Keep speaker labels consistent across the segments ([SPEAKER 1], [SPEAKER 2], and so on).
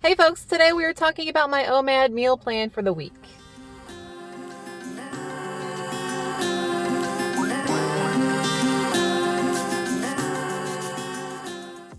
[SPEAKER 1] Hey folks, today we are talking about my OMAD meal plan for the week.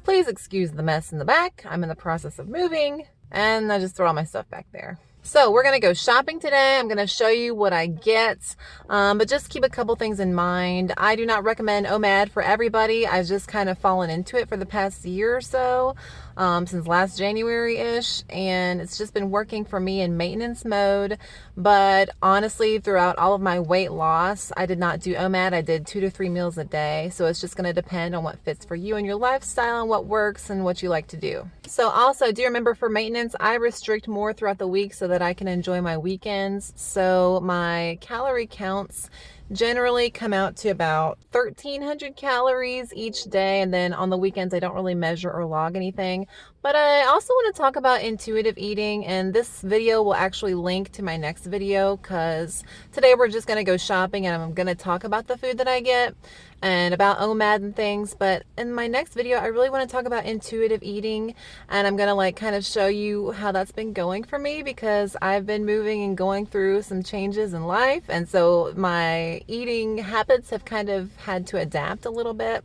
[SPEAKER 1] Please excuse the mess in the back. I'm in the process of moving and I just throw all my stuff back there. So we're gonna go shopping today. I'm gonna show you what I get, but just keep a couple things in mind. I do not recommend OMAD for everybody. I've just kind of fallen into it for the past year or so, since last January-ish, and it's just been working for me in maintenance mode. But honestly, throughout all of my weight loss, I did not do OMAD. I did 2 to 3 meals a day. So it's just gonna depend on what fits for you and your lifestyle and what works and what you like to do. So also, do remember for maintenance, I restrict more throughout the week so that I can enjoy my weekends. So my calorie counts generally come out to about 1,300 calories each day, and then on the weekends I don't really measure or log anything. But I also want to talk about intuitive eating, and this video will actually link to my next video because today we're just going to go shopping and I'm going to talk about the food that I get and about OMAD and things. But in my next video I really want to talk about intuitive eating, and I'm gonna like kind of show you how that's been going for me because I've been moving and going through some changes in life, and so my eating habits have kind of had to adapt a little bit.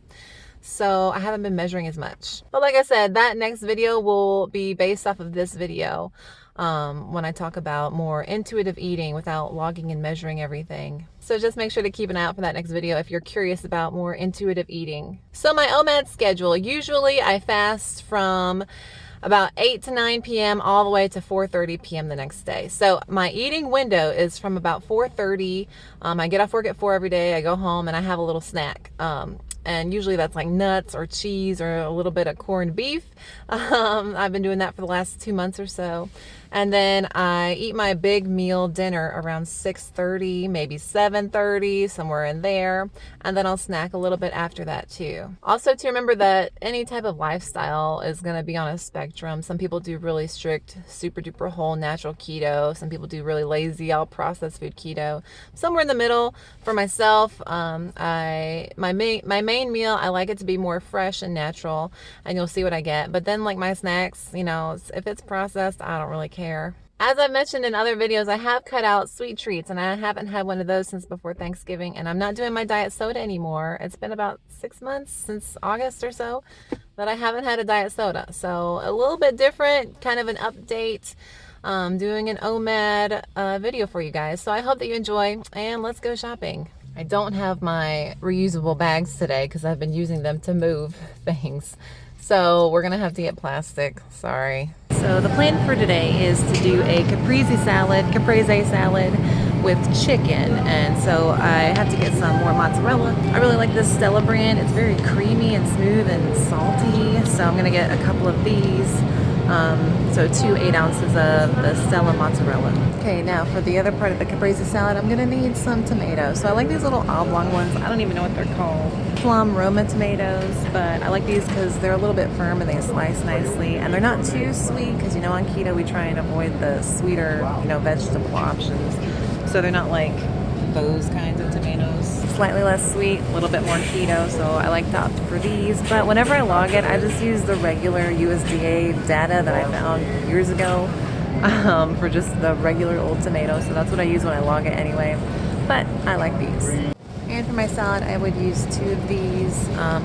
[SPEAKER 1] So I haven't been measuring as much. But like I said, that next video will be based off of this video, when I talk about more intuitive eating without logging and measuring everything. So just make sure to keep an eye out for that next video if you're curious about more intuitive eating. So my OMAD schedule, usually I fast from about 8 to 9 p.m. all the way to 4:30 p.m. the next day. So my eating window is from about 4:30. I get off work at 4 every day. I go home and I have a little snack. And usually that's like nuts or cheese or a little bit of corned beef. I've been doing that for the last 2 months or so. And then I eat my big meal dinner around 6:30, maybe 7:30, somewhere in there. And then I'll snack a little bit after that too. Also to remember that any type of lifestyle is going to be on a spectrum. Some people do really strict, super duper whole natural keto. Some people do really lazy, all processed food keto. Somewhere in the middle for myself, my main meal, I like it to be more fresh and natural, and you'll see what I get. But then like my snacks, you know, if it's processed, I don't really care. As I've mentioned in other videos, I have cut out sweet treats, and I haven't had one of those since before Thanksgiving, and I'm not doing my diet soda anymore. It's been about 6 months, since August or so, that I haven't had a diet soda. So a little bit different, kind of an update, doing an OMAD video for you guys. So I hope that you enjoy, and let's go shopping. I don't have my reusable bags today because I've been using them to move things. So we're gonna have to get plastic, sorry. So the plan for today is to do a caprese salad with chicken. And so I have to get some more mozzarella. I really like this Stella brand. It's very creamy and smooth and salty. So I'm gonna get a couple of these. So 2 8 ounces of the Stella mozzarella. Okay, now for the other part of the caprese salad, I'm gonna need some tomatoes. So I like these little oblong ones. I don't even know what they're called. Plum Roma tomatoes, but I like these because they're a little bit firm and they slice nicely, and they're not too sweet because, you know, on keto we try and avoid the sweeter, you know, vegetable options. So they're not like those kinds of tomatoes. Slightly less sweet, a little bit more keto, so I like to opt for these. But whenever I log it, I just use the regular USDA data that I found years ago, for just the regular old tomatoes. So that's what I use when I log it anyway. But I like these. And for my salad, I would use 2 of these.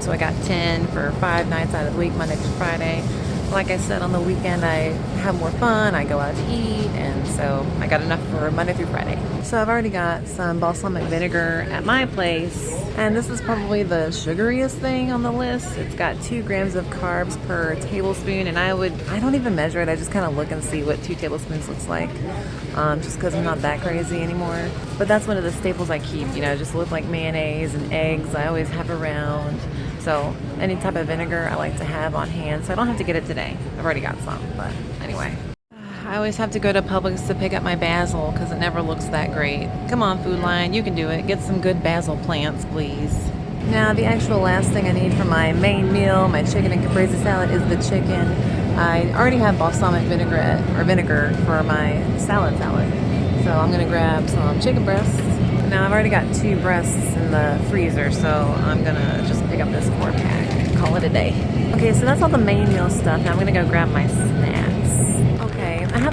[SPEAKER 1] So I got 10 for 5 nights out of the week, Monday through Friday. Like I said, on the weekend I have more fun, I go out to eat, and so I got enough for Monday through Friday. So I've already got some balsamic vinegar at my place, and this is probably the sugariest thing on the list. It's got 2 grams of carbs per tablespoon, and I don't even measure it. I just kind of look and see what 2 tablespoons looks like, just because I'm not that crazy anymore. But that's one of the staples I keep, you know, just look like mayonnaise and eggs I always have around. So any type of vinegar I like to have on hand, so I don't have to get it today. I've already got some, but anyway. I always have to go to Publix to pick up my basil because it never looks that great. Come on, Food Line, you can do it. Get some good basil plants, please. Now, the actual last thing I need for my main meal, my chicken and caprese salad, is the chicken. I already have balsamic vinegar for my salad. So I'm gonna grab some chicken breasts. Now I've already got 2 breasts in the freezer, so I'm gonna just pick up this 4-pack and call it a day. Okay, so that's all the main meal stuff. Now I'm gonna go grab my snacks.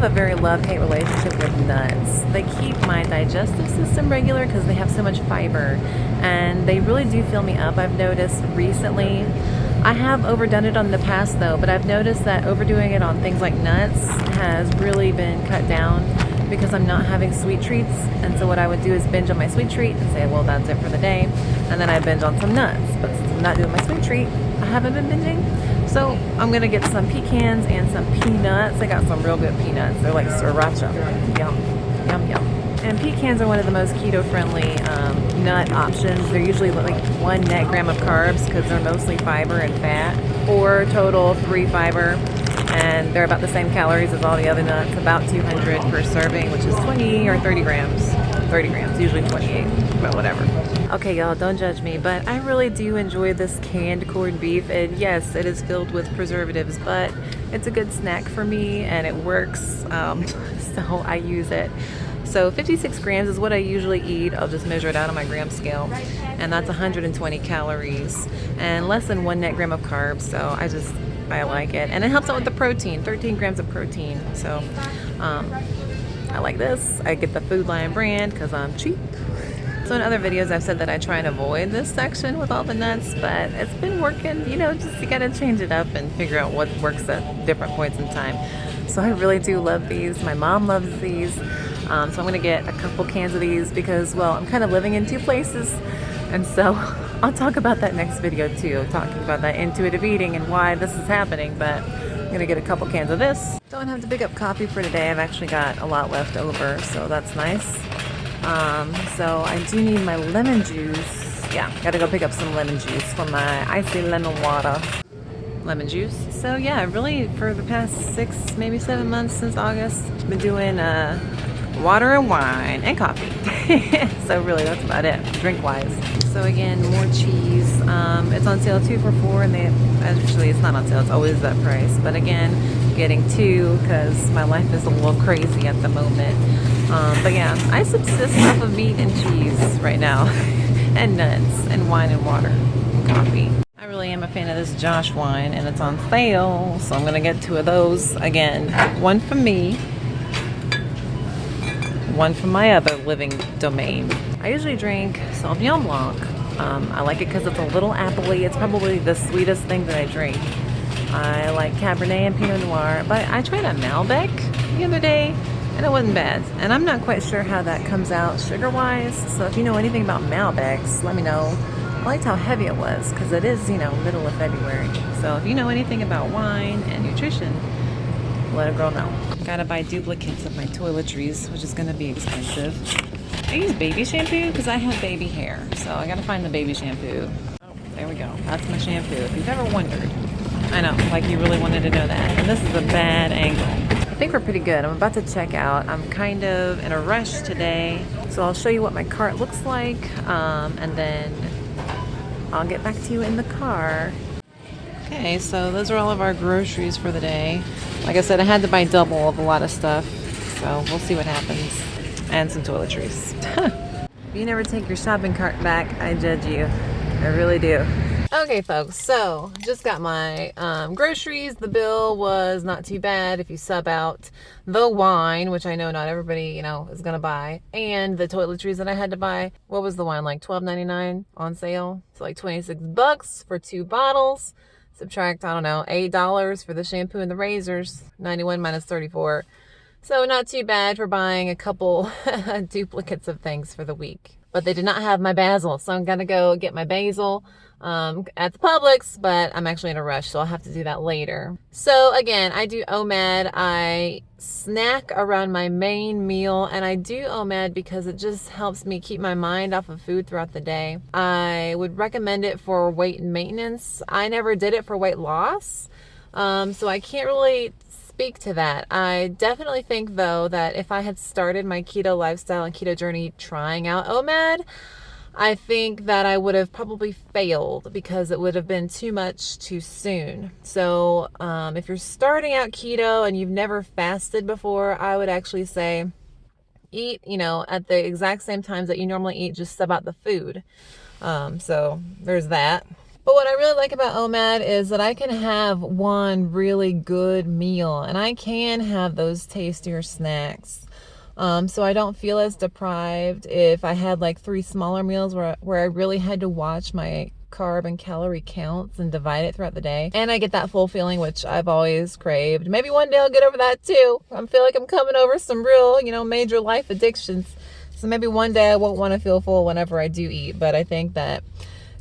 [SPEAKER 1] have a very love-hate relationship with nuts. They keep my digestive system regular because they have so much fiber, and they really do fill me up. I've noticed recently. I have overdone it on the past though, but I've noticed that overdoing it on things like nuts has really been cut down because I'm not having sweet treats. And so what I would do is binge on my sweet treat and say, well, that's it for the day. And then I binge on some nuts. But since I'm not doing my sweet treat, I haven't been binging. So I'm gonna get some pecans and some peanuts. I got some real good peanuts. They're like sriracha. Yum, yum, yum. And pecans are one of the most keto-friendly nut options. They're usually like 1 net gram of carbs because they're mostly fiber and fat. 4 total, 3 fiber. And they're about the same calories as all the other nuts, about 200 per serving, which is 20 or 30 grams. 30 grams, usually 28, but whatever. Okay, y'all, don't judge me, but I really do enjoy this canned corned beef. And yes, it is filled with preservatives, but it's a good snack for me and it works, so I use it. So 56 grams is what I usually eat. I'll just measure it out on my gram scale. And that's 120 calories and less than 1 net gram of carbs. So I like it. And it helps out with the protein, 13 grams of protein. So I like this. I get the Food Lion brand because I'm cheap. So in other videos I've said that I try and avoid this section with all the nuts, but it's been working. You know, just you gotta change it up and figure out what works at different points in time. So I really do love these. My mom loves these. So I'm gonna get a couple cans of these because, well, I'm kind of living in 2 places. And so I'll talk about that next video too, talking about that intuitive eating and why this is happening, but I'm gonna get a couple cans of this. Don't have to pick up coffee for today. I've actually got a lot left over, so that's nice. So I do need my lemon juice. Yeah, gotta go pick up some lemon juice for my icy lemon water. Lemon juice. So yeah, really for the past 6, maybe 7 months since August, I've been doing water and wine and coffee. So really that's about it, drink wise. So again, more cheese. It's on sale 2 for $4, and actually it's not on sale, it's always that price. But again, getting 2 because my life is a little crazy at the moment. But yeah, I subsist off of meat and cheese right now, and nuts, and wine and water, and coffee. I really am a fan of this Josh wine, and it's on sale, so I'm gonna get 2 of those. Again, 1 for me, 1 for my other living domain. I usually drink Sauvignon Blanc. I like it because it's a little appley. It's probably the sweetest thing that I drink. I like Cabernet and Pinot Noir, but I tried a Malbec the other day, and it wasn't bad. And I'm not quite sure how that comes out sugar-wise, so if you know anything about Malbecs, let me know. I liked how heavy it was, because it is, you know, middle of February. So if you know anything about wine and nutrition, let a girl know. Gotta buy duplicates of my toiletries, which is gonna be expensive. I use baby shampoo because I have baby hair, so I gotta find the baby shampoo. Oh, there we go. That's my shampoo, if you've ever wondered. I know, like you really wanted to know that. And this is a bad angle. I think we're pretty good. I'm about to check out. I'm kind of in a rush today, so I'll show you what my cart looks like, and then I'll get back to you in the car. Okay, so those are all of our groceries for the day. Like I said, I had to buy double of a lot of stuff, so we'll see what happens. And some toiletries. If you never take your shopping cart back, I judge you. I really do. Okay, folks, so just got my groceries. The bill was not too bad if you sub out the wine, which I know not everybody, you know, is gonna buy, and the toiletries that I had to buy. What was the wine, like $12.99 on sale? So like 26 bucks for 2 bottles. Subtract, I don't know, $8 for the shampoo and the razors. 91 minus 34. So not too bad for buying a couple duplicates of things for the week. But they did not have my basil, so I'm gonna go get my basil at the Publix, but I'm actually in a rush, so I'll have to do that later. So again, I do OMAD. I snack around my main meal, and I do OMAD because it just helps me keep my mind off of food throughout the day. I would recommend it for weight maintenance. I never did it for weight loss, so I can't really speak to that. I definitely think though that if I had started my keto lifestyle and keto journey trying out OMAD, I think that I would have probably failed because it would have been too much too soon. So if you're starting out keto and you've never fasted before, I would actually say eat, you know, at the exact same times that you normally eat, just sub out the food. So there's that. But what I really like about OMAD is that I can have one really good meal and I can have those tastier snacks. So I don't feel as deprived if I had like 3 smaller meals where I really had to watch my carb and calorie counts and divide it throughout the day. And I get that full feeling, which I've always craved. Maybe one day I'll get over that too. I feel like I'm coming over some real, major life addictions. So maybe one day I won't want to feel full whenever I do eat. But I think that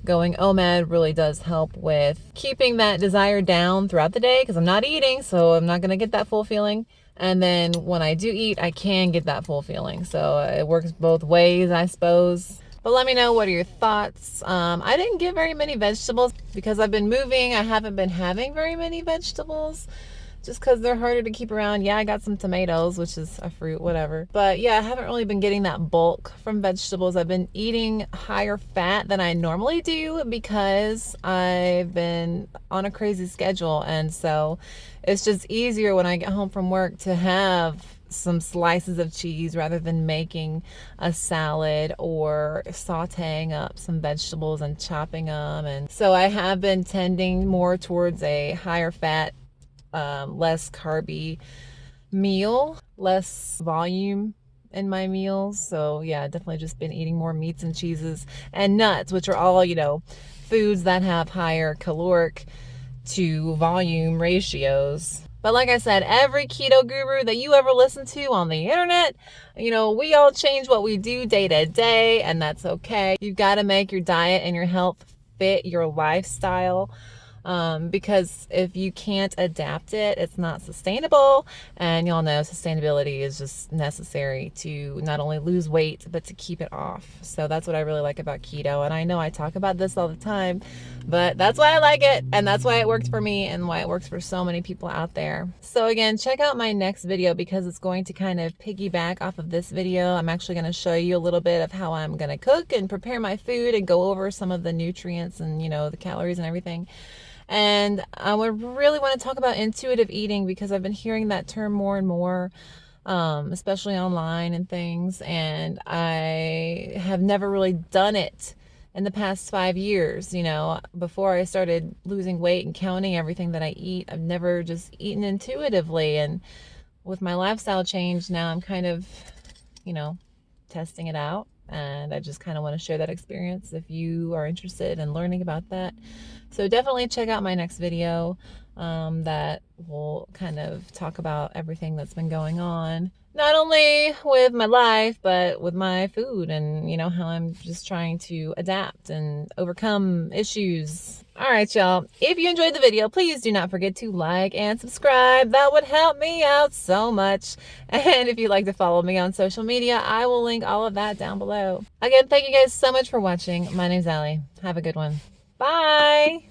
[SPEAKER 1] going OMAD really does help with keeping that desire down throughout the day because I'm not eating, so I'm not going to get that full feeling. And then when I do eat, I can get that full feeling. So it works both ways, I suppose. But let me know, what are your thoughts? I didn't get very many vegetables because I've been moving. I haven't been having very many vegetables just because they're harder to keep around. Yeah, I got some tomatoes, which is a fruit, whatever. But yeah, I haven't really been getting that bulk from vegetables. I've been eating higher fat than I normally do because I've been on a crazy schedule. And so it's just easier when I get home from work to have some slices of cheese rather than making a salad or sauteing up some vegetables and chopping them. And so I have been tending more towards a higher fat, less carby meal, less volume in my meals. So yeah, definitely just been eating more meats and cheeses and nuts, which are all, foods that have higher caloric to volume ratios. But like I said, every keto guru that you ever listen to on the internet, we all change what we do day to day, and that's okay. You've got to make your diet and your health fit your lifestyle. Because if you can't adapt it, it's not sustainable. And y'all know sustainability is just necessary to not only lose weight, but to keep it off. So that's what I really like about keto. And I know I talk about this all the time, but that's why I like it. And that's why it worked for me and why it works for so many people out there. So again, check out my next video because it's going to kind of piggyback off of this video. I'm actually going to show you a little bit of how I'm going to cook and prepare my food and go over some of the nutrients and, the calories and everything. And I would really want to talk about intuitive eating because I've been hearing that term more and more, especially online and things. And I have never really done it in the past 5 years. Before I started losing weight and counting everything that I eat, I've never just eaten intuitively. And with my lifestyle change now, I'm kind of, testing it out. And I just kind of want to share that experience if you are interested in learning about that. So definitely check out my next video that will kind of talk about everything that's been going on, not only with my life, but with my food and, how I'm just trying to adapt and overcome issues. All right, y'all. If you enjoyed the video, please do not forget to like and subscribe. That would help me out so much. And if you'd like to follow me on social media, I will link all of that down below. Again, thank you guys so much for watching. My name's Allie. Have a good one. Bye.